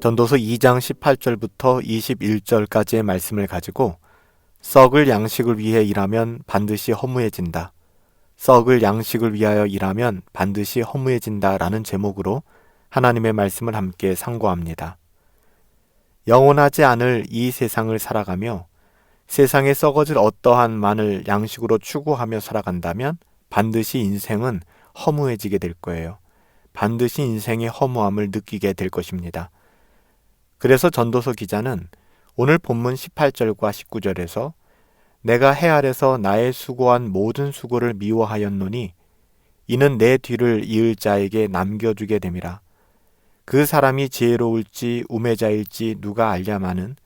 전도서 2장 18절부터 21절까지의 말씀을 가지고 썩을 양식을 위해 일하면 반드시 허무해진다. 썩을 양식을 위하여 일하면 반드시 허무해진다 라는 제목으로 하나님의 말씀을 함께 상고합니다. 영원하지 않을 이 세상을 살아가며 세상에 썩어질 어떠한 만을 양식으로 추구하며 살아간다면 반드시 인생은 허무해지게 될 거예요. 반드시 인생의 허무함을 느끼게 될 것입니다. 그래서 전도서 기자는 오늘 본문 18절과 19절에서 내가 해 아래서 나의 수고한 모든 수고를 미워하였노니 이는 내 뒤를 이을 자에게 남겨주게 됨이라. 그 사람이 지혜로울지 우매자일지 누가 알랴마는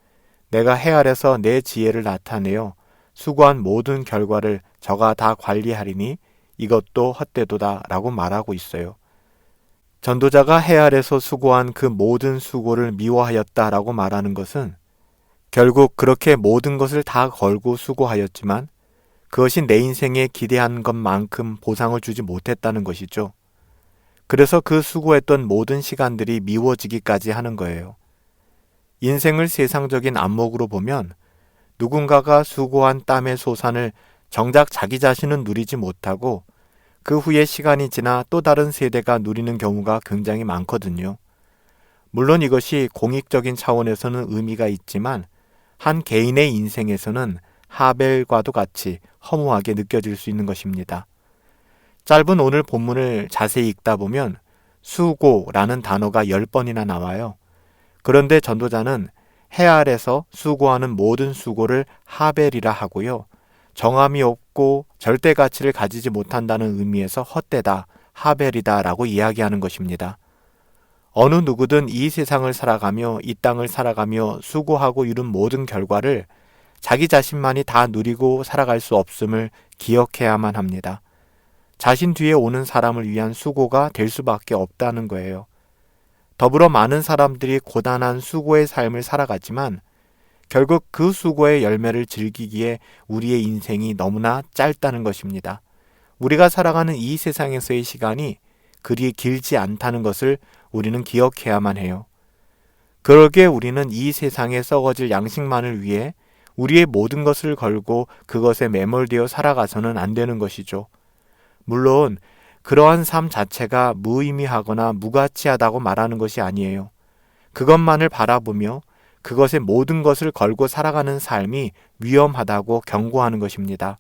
내가 해 아래서 내 지혜를 나타내어 수고한 모든 결과를 저가 다 관리하리니 이것도 헛되도다 라고 말하고 있어요. 전도자가 해 아래서 수고한 그 모든 수고를 미워하였다라고 말하는 것은 결국 그렇게 모든 것을 다 걸고 수고하였지만 그것이 내 인생에 기대한 것만큼 보상을 주지 못했다는 것이죠. 그래서 그 수고했던 모든 시간들이 미워지기까지 하는 거예요. 인생을 세상적인 안목으로 보면 누군가가 수고한 땀의 소산을 정작 자기 자신은 누리지 못하고 그 후에 시간이 지나 또 다른 세대가 누리는 경우가 굉장히 많거든요. 물론 이것이 공익적인 차원에서는 의미가 있지만 한 개인의 인생에서는 하벨과도 같이 허무하게 느껴질 수 있는 것입니다. 짧은 오늘 본문을 자세히 읽다 보면 수고라는 단어가 10번이나 나와요. 그런데 전도자는 해 아래서 수고하는 모든 수고를 하벨이라 하고요. 정함이 없고 절대 가치를 가지지 못한다는 의미에서 헛되다, 하벨이다 라고 이야기하는 것입니다. 어느 누구든 이 세상을 살아가며 이 땅을 살아가며 수고하고 이룬 모든 결과를 자기 자신만이 다 누리고 살아갈 수 없음을 기억해야만 합니다. 자신 뒤에 오는 사람을 위한 수고가 될 수밖에 없다는 거예요. 더불어 많은 사람들이 고단한 수고의 삶을 살아갔지만 결국 그 수고의 열매를 즐기기에 우리의 인생이 너무나 짧다는 것입니다. 우리가 살아가는 이 세상에서의 시간이 그리 길지 않다는 것을 우리는 기억해야만 해요. 그러기에 우리는 이 세상에 썩어질 양식만을 위해 우리의 모든 것을 걸고 그것에 매몰되어 살아가서는 안 되는 것이죠. 물론 그러한 삶 자체가 무의미하거나 무가치하다고 말하는 것이 아니에요. 그것만을 바라보며 그것의 모든 것을 걸고 살아가는 삶이 위험하다고 경고하는 것입니다.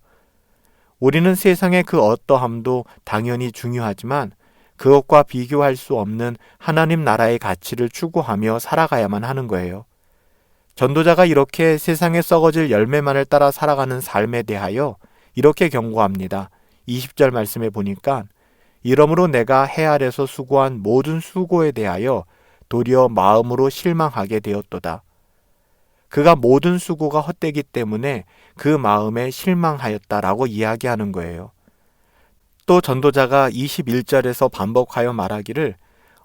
우리는 세상의 그 어떠함도 당연히 중요하지만 그것과 비교할 수 없는 하나님 나라의 가치를 추구하며 살아가야만 하는 거예요. 전도자가 이렇게 세상에 썩어질 열매만을 따라 살아가는 삶에 대하여 이렇게 경고합니다. 20절 말씀에 보니까 이러므로 내가 해 아래서 수고한 모든 수고에 대하여 도리어 마음으로 실망하게 되었도다. 그가 모든 수고가 헛되기 때문에 그 마음에 실망하였다라고 이야기하는 거예요. 또 전도자가 21절에서 반복하여 말하기를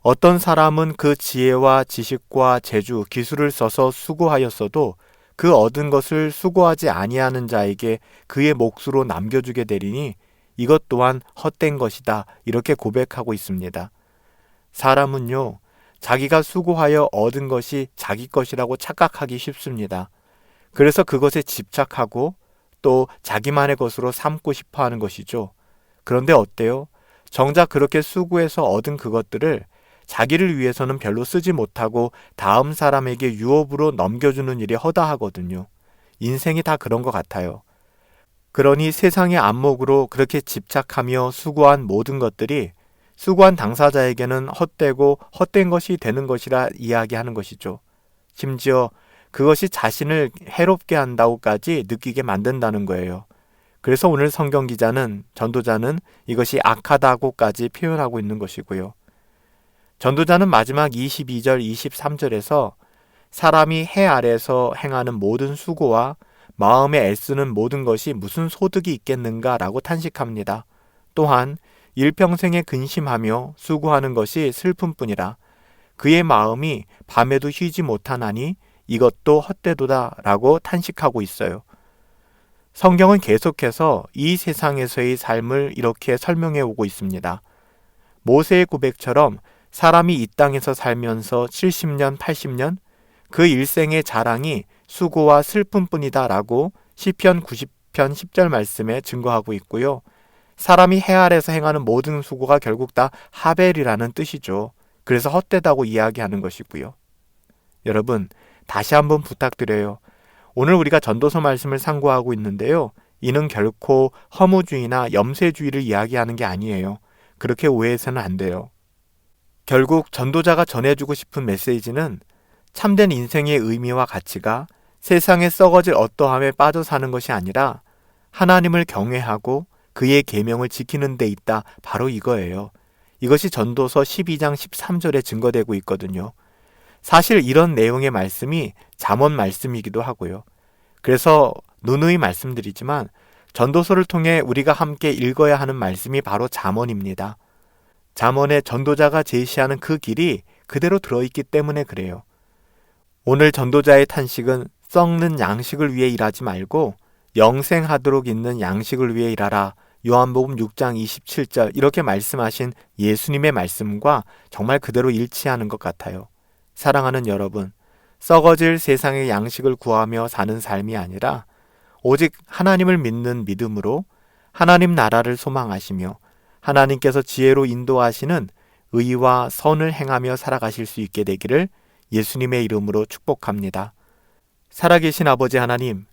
어떤 사람은 그 지혜와 지식과 재주, 기술을 써서 수고하였어도 그 얻은 것을 수고하지 아니하는 자에게 그의 몫으로 남겨주게 되리니 이것 또한 헛된 것이다. 이렇게 고백하고 있습니다. 사람은요, 자기가 수고하여 얻은 것이 자기 것이라고 착각하기 쉽습니다. 그래서 그것에 집착하고 또 자기만의 것으로 삼고 싶어 하는 것이죠. 그런데 어때요? 정작 그렇게 수고해서 얻은 그것들을 자기를 위해서는 별로 쓰지 못하고 다음 사람에게 유업으로 넘겨주는 일이 허다하거든요. 인생이 다 그런 것 같아요. 그러니 세상의 안목으로 그렇게 집착하며 수고한 모든 것들이 수고한 당사자에게는 헛되고 헛된 것이 되는 것이라 이야기하는 것이죠. 심지어 그것이 자신을 해롭게 한다고까지 느끼게 만든다는 거예요. 그래서 오늘 성경 기자는, 전도자는 이것이 악하다고까지 표현하고 있는 것이고요. 전도자는 마지막 22절, 23절에서 사람이 해 아래서 행하는 모든 수고와 마음에 애쓰는 모든 것이 무슨 소득이 있겠는가라고 탄식합니다. 또한 일평생에 근심하며 수고하는 것이 슬픔뿐이라 그의 마음이 밤에도 쉬지 못하나니 이것도 헛되도다 라고 탄식하고 있어요. 성경은 계속해서 이 세상에서의 삶을 이렇게 설명해 오고 있습니다. 모세의 고백처럼 사람이 이 땅에서 살면서 70년, 80년 그 일생의 자랑이 수고와 슬픔뿐이다 라고 시편 90편 10절 말씀에 증거하고 있고요. 사람이 해 아래에서 행하는 모든 수고가 결국 다 하벨이라는 뜻이죠. 그래서 헛되다고 이야기하는 것이고요. 여러분, 다시 한번 부탁드려요. 오늘 우리가 전도서 말씀을 상고하고 있는데요. 이는 결코 허무주의나 염세주의를 이야기하는 게 아니에요. 그렇게 오해해서는 안 돼요. 결국 전도자가 전해주고 싶은 메시지는 참된 인생의 의미와 가치가 세상에 썩어질 어떠함에 빠져 사는 것이 아니라 하나님을 경외하고 그의 계명을 지키는 데 있다. 바로 이거예요. 이것이 전도서 12장 13절에 증거되고 있거든요. 사실 이런 내용의 말씀이 잠언 말씀이기도 하고요. 그래서 누누이 말씀드리지만 전도서를 통해 우리가 함께 읽어야 하는 말씀이 바로 잠언입니다. 잠언의 전도자가 제시하는 그 길이 그대로 들어있기 때문에 그래요. 오늘 전도자의 탄식은 썩는 양식을 위해 일하지 말고 영생하도록 있는 양식을 위해 일하라. 요한복음 6장 27절 이렇게 말씀하신 예수님의 말씀과 정말 그대로 일치하는 것 같아요. 사랑하는 여러분, 썩어질 세상의 양식을 구하며 사는 삶이 아니라 오직 하나님을 믿는 믿음으로 하나님 나라를 소망하시며 하나님께서 지혜로 인도하시는 의와 선을 행하며 살아가실 수 있게 되기를 예수님의 이름으로 축복합니다. 살아계신 아버지 하나님,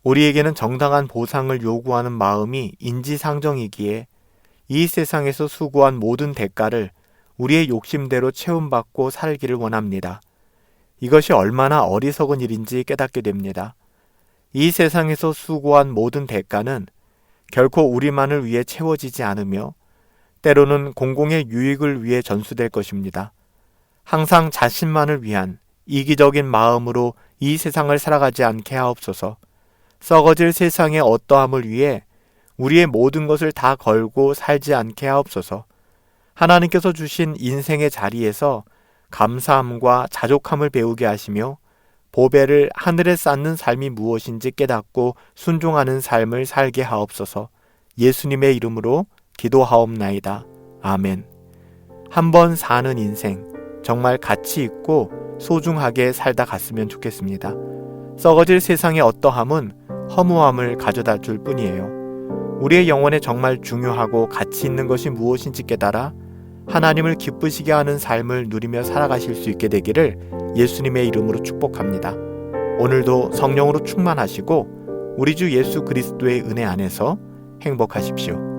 우리에게는 정당한 보상을 요구하는 마음이 인지상정이기에 이 세상에서 수고한 모든 대가를 우리의 욕심대로 채움받고 살기를 원합니다. 이것이 얼마나 어리석은 일인지 깨닫게 됩니다. 이 세상에서 수고한 모든 대가는 결코 우리만을 위해 채워지지 않으며 때로는 공공의 유익을 위해 전수될 것입니다. 항상 자신만을 위한 이기적인 마음으로 이 세상을 살아가지 않게 하옵소서. 썩어질 세상의 어떠함을 위해 우리의 모든 것을 다 걸고 살지 않게 하옵소서. 하나님께서 주신 인생의 자리에서 감사함과 자족함을 배우게 하시며 보배를 하늘에 쌓는 삶이 무엇인지 깨닫고 순종하는 삶을 살게 하옵소서. 예수님의 이름으로 기도하옵나이다. 아멘. 한번 사는 인생 정말 가치 있고 소중하게 살다 갔으면 좋겠습니다. 썩어질 세상의 어떠함은 허무함을 가져다 줄 뿐이에요. 우리의 영혼에 정말 중요하고 가치 있는 것이 무엇인지 깨달아 하나님을 기쁘시게 하는 삶을 누리며 살아가실 수 있게 되기를 예수님의 이름으로 축복합니다. 오늘도 성령으로 충만하시고 우리 주 예수 그리스도의 은혜 안에서 행복하십시오.